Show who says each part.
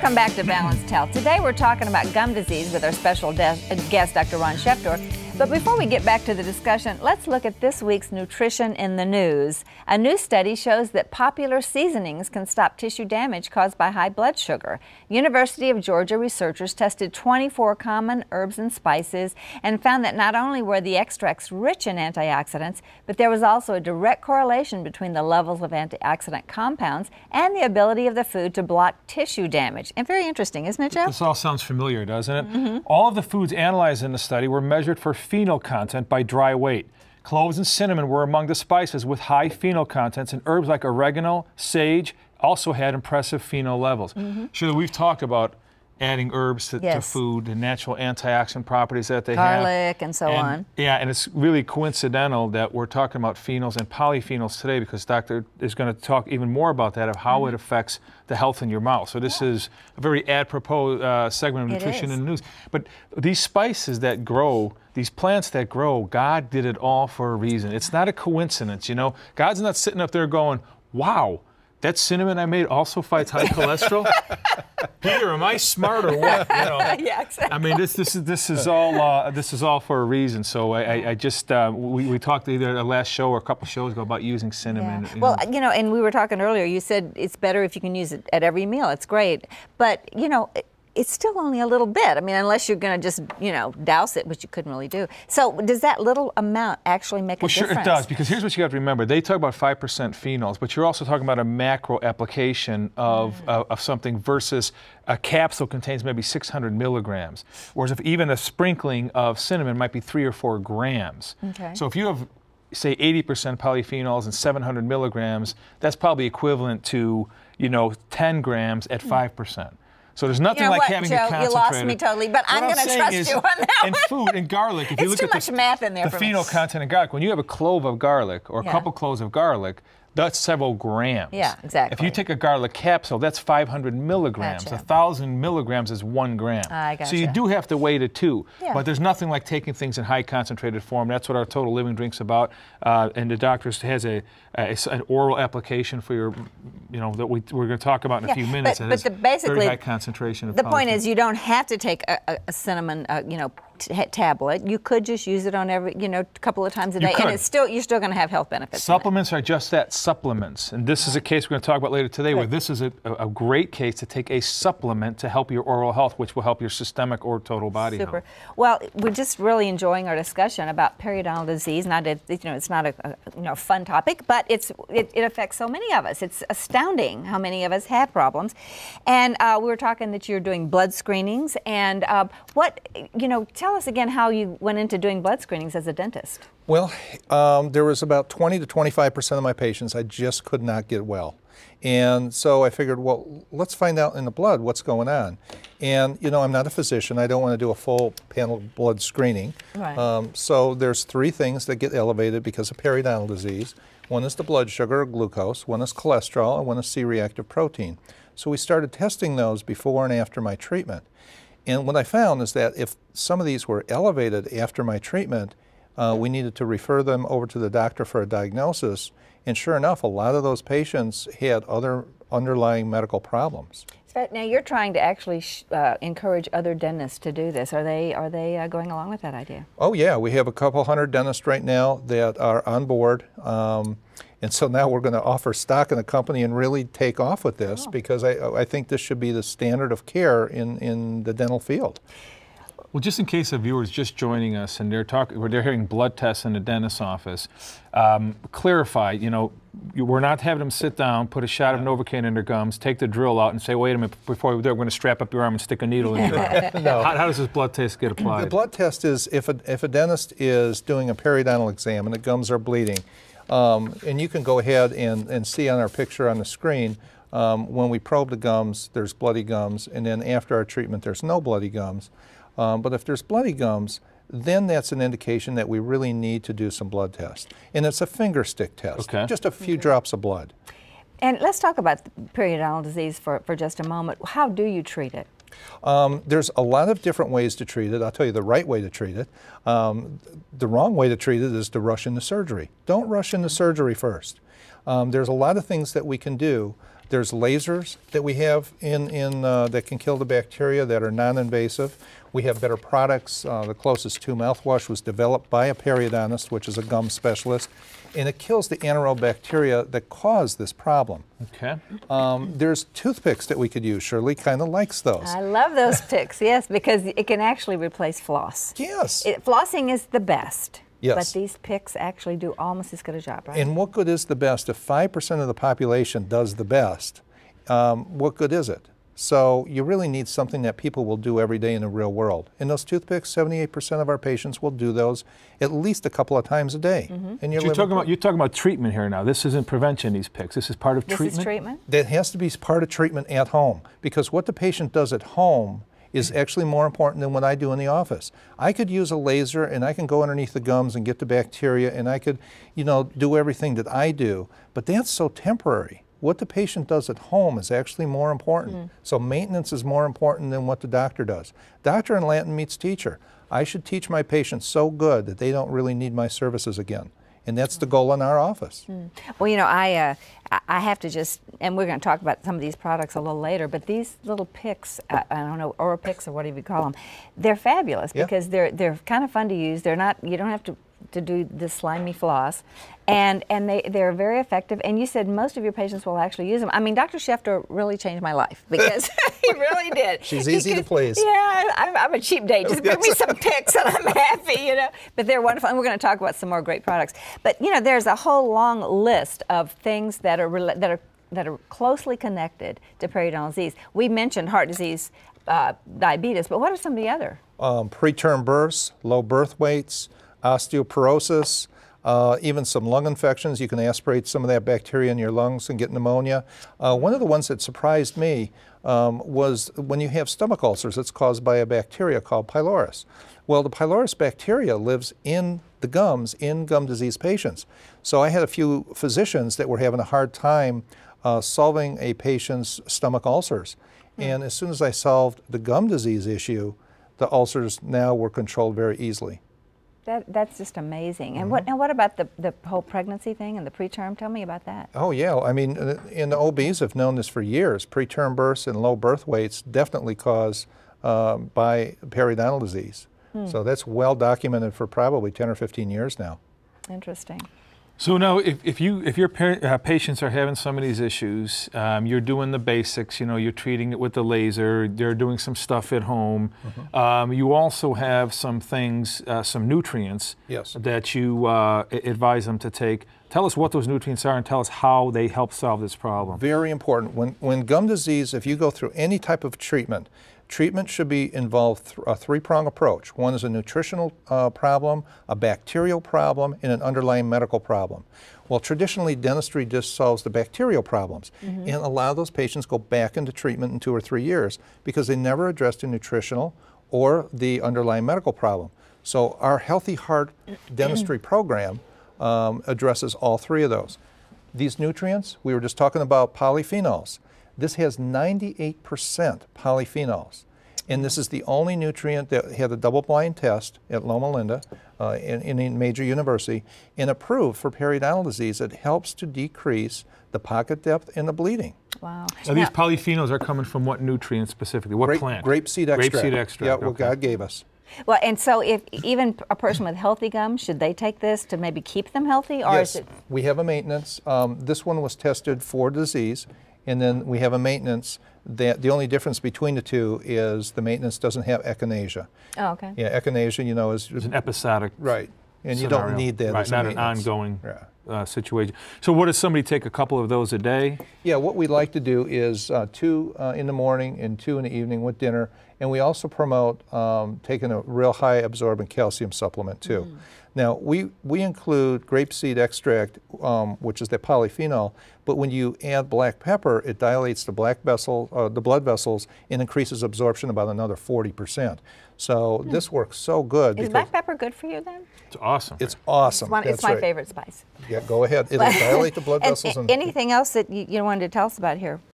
Speaker 1: Welcome back to Balanced Health. Today we're talking about gum disease with our special guest, Dr. Ron Shefdore. But before we get back to the discussion, let's look at this week's nutrition in the news. A new study shows that popular seasonings can stop tissue damage caused by high blood sugar. University of Georgia researchers tested 24 common herbs and spices and found that not only were the extracts rich in antioxidants, but there was also a direct correlation between the levels of antioxidant compounds and the ability of the food to block tissue damage. And very interesting, isn't it, Jeff?
Speaker 2: This all sounds familiar, doesn't it? All of the foods analyzed in the study were measured for phenol content by dry weight. Cloves and cinnamon were among the spices with high phenol contents, and herbs like oregano, sage also had impressive phenol levels. Sure, we've talked about adding herbs to food, the natural antioxidant properties that they have.
Speaker 1: Garlic and so on.
Speaker 2: Yeah, and it's really coincidental that we're talking about phenols and polyphenols today, because Doctor is going to talk even more about that, of how it affects the health in your mouth. So this is a very apropos segment of nutrition in the news. But these spices that grow, these plants that grow, God did it all for a reason. It's not a coincidence, you know. God's not sitting up there going, wow, that cinnamon I made also fights high cholesterol? Peter, am I smart or what? You know,
Speaker 1: Yeah, exactly.
Speaker 2: I mean, this is all for a reason. So I just we talked either the last show or a couple shows ago about using cinnamon.
Speaker 1: Yeah. Well, you know, and we were talking earlier. You said it's better if you can use it at every meal. It's great, but you know, it's still only a little bit. I mean, unless you're going to just, you know, douse it, which you couldn't really do. So does that little amount actually make a difference?
Speaker 2: Well, sure it does, because here's what you have to remember. They talk about 5% phenols, but you're also talking about a macro application of something versus a capsule contains maybe 600 milligrams, whereas if even a sprinkling of cinnamon might be 3 or 4 grams.
Speaker 1: Okay.
Speaker 2: So if you have, say, 80% polyphenols and 700 milligrams, that's probably equivalent to, you know, 10 grams at 5%. So there's nothing like having a concentrated.
Speaker 1: You lost me totally, but I'm going to trust you on that
Speaker 2: one. And food and garlic, if you look at
Speaker 1: much math in there
Speaker 2: the phenol content of garlic, when you have a clove of garlic or a couple cloves of garlic, that's several grams.
Speaker 1: Yeah, exactly.
Speaker 2: If you take a garlic capsule, that's 500 milligrams.
Speaker 1: Gotcha.
Speaker 2: 1,000 milligrams is 1 gram.
Speaker 1: I gotcha.
Speaker 2: So you do have to weigh it too.
Speaker 1: Yeah.
Speaker 2: But there's nothing like taking things in high concentrated form. That's what our Total Living Drink's about. And the doctor has an oral application for your, you know, that we're going to talk about in a few minutes.
Speaker 1: But basically,
Speaker 2: very high concentration of
Speaker 1: the point is, you don't have to take a cinnamon, you know, tablet. You could just use it on every, you know, couple of times a day, and it's still, you're still going to have health benefits.
Speaker 2: Supplements are just that, supplements. And this is a case we're going to talk about later today, where this is a great case to take a supplement to help your oral health, which will help your systemic or total body health.
Speaker 1: Super. Well, we're just really enjoying our discussion about periodontal disease. Not a, you know, it's not a you know, fun topic, but it affects so many of us. It's astounding how many of us have problems. And we were talking that you're doing blood screenings, and what, you know, tell us again how you went into doing blood screenings as a dentist.
Speaker 3: Well, there was about 20 to 25% of my patients I just could not get well. And so I figured, well, let's find out in the blood what's going on. And, you know, I'm not a physician. I don't want to do a full panel blood screening.
Speaker 1: Right.
Speaker 3: So there's 3 things that get elevated because of periodontal disease. One is the blood sugar or glucose, one is cholesterol, and one is C-reactive protein. So we started testing those before and after my treatment. And what I found is that if some of these were elevated after my treatment, we needed to refer them over to the doctor for a diagnosis. And sure enough, a lot of those patients had other underlying medical problems.
Speaker 1: Now you're trying to actually encourage other dentists to do this. Are they going along with that idea?
Speaker 3: Oh yeah, we have a couple hundred dentists right now that are on board. And so now we're going to offer stock in the company and really take off with this, because I think this should be the standard of care in the dental field.
Speaker 2: Well, just in case of viewers just joining us and they're hearing blood tests in the dentist's office, clarify, you know, we're not having them sit down, put a shot of Novocaine in their gums, take the drill out and say, wait a minute, before we're going to strap up your arm and stick a needle in your arm.
Speaker 3: No.
Speaker 2: How does this blood test get applied?
Speaker 3: The blood test is if a dentist is doing a periodontal exam and the gums are bleeding, and you can go ahead and see on our picture on the screen, when we probe the gums, there's bloody gums, and then after our treatment, there's no bloody gums. But if there's bloody gums, then that's an indication that we really need to do some blood tests. And it's a finger stick test, just a few drops of blood.
Speaker 1: And let's talk about periodontal disease for just a moment. How do you treat it?
Speaker 3: There's a lot of different ways to treat it. I'll tell you the right way to treat it. The wrong way to treat it is to rush into surgery. Don't rush into surgery first. There's a lot of things that we can do There's lasers that we have that can kill the bacteria that are non-invasive. We have better products. The closest to mouthwash was developed by a periodontist, which is a gum specialist, and it kills the anaerobe bacteria that cause this problem.
Speaker 2: Okay.
Speaker 3: There's toothpicks that we could use. Shirley kind of likes those.
Speaker 1: I love those picks, yes, because it can actually replace floss.
Speaker 3: Yes.
Speaker 1: Flossing is the best.
Speaker 3: Yes.
Speaker 1: But these picks actually do almost as good a job, right?
Speaker 3: And what good is the best? If 5% of the population does the best, what good is it? So you really need something that people will do every day in the real world. In those toothpicks, 78% of our patients will do those at least a couple of times a day. And
Speaker 2: you're talking about treatment here now. This isn't prevention, these picks. This is part of treatment?
Speaker 1: This is treatment?
Speaker 3: That has to be part of treatment at home, because what the patient does at home is actually more important than what I do in the office. I could use a laser and I can go underneath the gums and get the bacteria and I could, do everything that I do, but that's so temporary. What the patient does at home is actually more important. So maintenance is more important than what the doctor does. Doctor in Latin meets teacher. I should teach my patients so good that they don't really need my services again. And that's the goal in our office.
Speaker 1: Well, I have to just, and we're going to talk about some of these products a little later, but these little picks, I don't know, Oro picks or whatever you call them, they're fabulous because they're kind of fun to use. They're not, you don't have to do this slimy floss, and they're very effective. And you said most of your patients will actually use them. I mean, Dr. Shefdore really changed my life because he really did.
Speaker 3: She's easy to please.
Speaker 1: Yeah, I'm a cheap date. Just bring me some picks and I'm happy, But they're wonderful, and we're going to talk about some more great products. But there's a whole long list of things that are closely connected to periodontal disease. We mentioned heart disease, diabetes, but what are some of the other?
Speaker 3: Preterm births, low birth weights, osteoporosis, even some lung infections. You can aspirate some of that bacteria in your lungs and get pneumonia. One of the ones that surprised me was when you have stomach ulcers, it's caused by a bacteria called pylorus. Well, the pylorus bacteria lives in the gums in gum disease patients. So I had a few physicians that were having a hard time solving a patient's stomach ulcers. And as soon as I solved the gum disease issue, the ulcers now were controlled very easily.
Speaker 1: That's just amazing. And what about the whole pregnancy thing and the preterm? Tell me about that.
Speaker 3: Oh yeah, I mean, and the OBs have known this for years. Preterm births and low birth weights definitely caused by periodontal disease. So that's well documented for probably 10 or 15 years now.
Speaker 1: Interesting.
Speaker 2: So now, if your patients are having some of these issues, you're doing the basics. You're treating it with the laser. They're doing some stuff at home. You also have some things, some nutrients that you advise them to take. Tell us what those nutrients are and tell us how they help solve this problem.
Speaker 3: Very important. When gum disease, if you go through any type of treatment should involve a three-prong approach. One is a nutritional problem, a bacterial problem, and an underlying medical problem. Well, traditionally, dentistry just solves the bacterial problems, and a lot of those patients go back into treatment in 2 or 3 years because they never addressed the nutritional or the underlying medical problem. So our Healthy Heart Dentistry program addresses all 3 of those. These nutrients, we were just talking about polyphenols. This has 98% polyphenols, and this is the only nutrient that had a double-blind test at Loma Linda in a major university and approved for periodontal disease. It helps to decrease the pocket depth and the bleeding.
Speaker 1: Wow.
Speaker 2: So these polyphenols are coming from what nutrient specifically? What plant?
Speaker 3: Grapeseed extract.
Speaker 2: Grapeseed extract.
Speaker 3: Yeah, what God gave us.
Speaker 1: Well, and so if even a person with healthy gums, should they take this to maybe keep them healthy? Or
Speaker 3: Yes,
Speaker 1: is it...
Speaker 3: we have a maintenance. This one was tested for disease. And then we have a maintenance that the only difference between the two is the maintenance doesn't have echinacea.
Speaker 1: Oh, okay.
Speaker 3: Yeah, echinacea, is
Speaker 2: an episodic
Speaker 3: right, and
Speaker 2: scenario.
Speaker 3: you don't need that as a
Speaker 2: not
Speaker 3: maintenance.
Speaker 2: an ongoing situation. So, what does somebody take a couple of those a day?
Speaker 3: Yeah, what we like to do is 2 in the morning and 2 in the evening with dinner, and we also promote taking a real high absorbent calcium supplement too. Now, we include grapeseed extract, which is the polyphenol, but when you add black pepper, it dilates the the blood vessels and increases absorption about another 40%. So this works so good.
Speaker 1: Is black pepper good for you then?
Speaker 2: It's awesome.
Speaker 3: It's awesome.
Speaker 1: It's my favorite spice.
Speaker 3: Yeah, go ahead. It'll dilate the blood vessels.
Speaker 1: Anything else that you wanted to tell us about here?